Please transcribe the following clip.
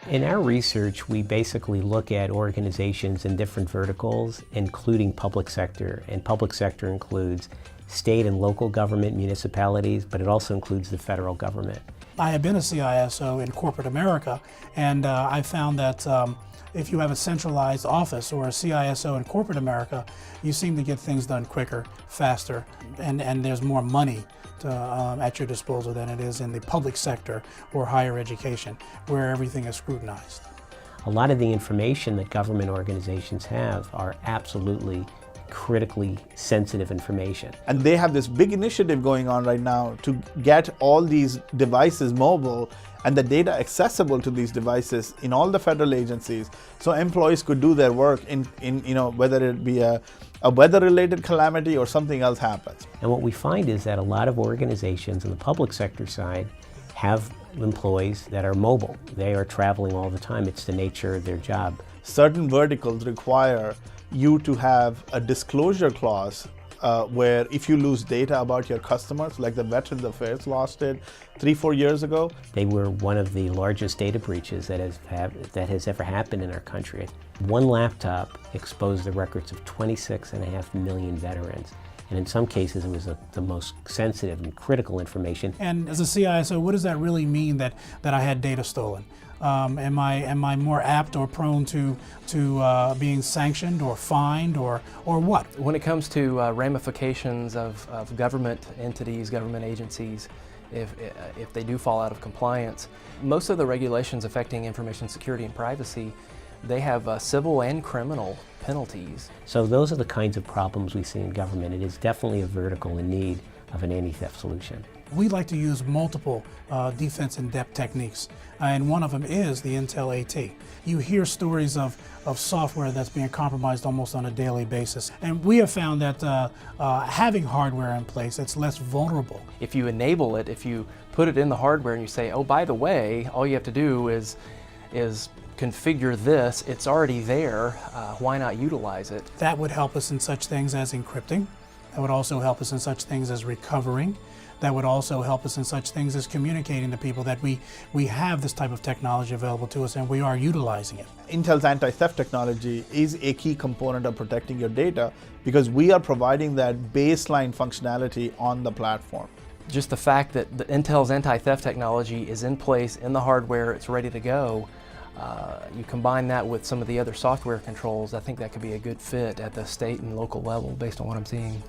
In our research, we basically look at organizations in different verticals, including public sector. And public sector includes state and local government, municipalities, but it also includes the federal government. I have been a CISO in corporate America, and I found that if you have a centralized office or a CISO in corporate America, you seem to get things done quicker, faster, and there's more money at your disposal than it is in the public sector or higher education, where everything is scrutinized. A lot of the information that government organizations have are absolutely critically sensitive information. And they have this big initiative going on right now to get all these devices mobile and the data accessible to these devices in all the federal agencies, so employees could do their work in whether it be a weather-related calamity or something else happens. And what we find is that a lot of organizations on the public sector side have employees that are mobile. They are traveling all the time. It's the nature of their job. Certain verticals require you to have a disclosure clause where if you lose data about your customers, like the Veterans Affairs lost it 3-4 years ago. They were one of the largest data breaches that has ever happened in our country. One laptop exposed the records of 26.5 million veterans. And in some cases, it was the most sensitive and critical information. And as a CISO, what does that really mean that I had data stolen? Am I more apt or prone to being sanctioned or fined or what? When it comes to ramifications of government entities, government agencies, if they do fall out of compliance, most of the regulations affecting information security and privacy, they have civil and criminal penalties. So those are the kinds of problems we see in government. It is definitely a vertical in need of an anti-theft solution. We like to use multiple defense in-depth techniques, and one of them is the Intel AT. You hear stories of software that's being compromised almost on a daily basis, and we have found that having hardware in place, it's less vulnerable. If you enable it, if you put it in the hardware and you say, oh, by the way, all you have to do is configure this, it's already there, why not utilize it? That would help us in such things as encrypting. That would also help us in such things as recovering. That would also help us in such things as communicating to people that we have this type of technology available to us and we are utilizing it. Intel's anti-theft technology is a key component of protecting your data because we are providing that baseline functionality on the platform. Just the fact that Intel's anti-theft technology is in place in the hardware, it's ready to go, you combine that with some of the other software controls, I think that could be a good fit at the state and local level based on what I'm seeing.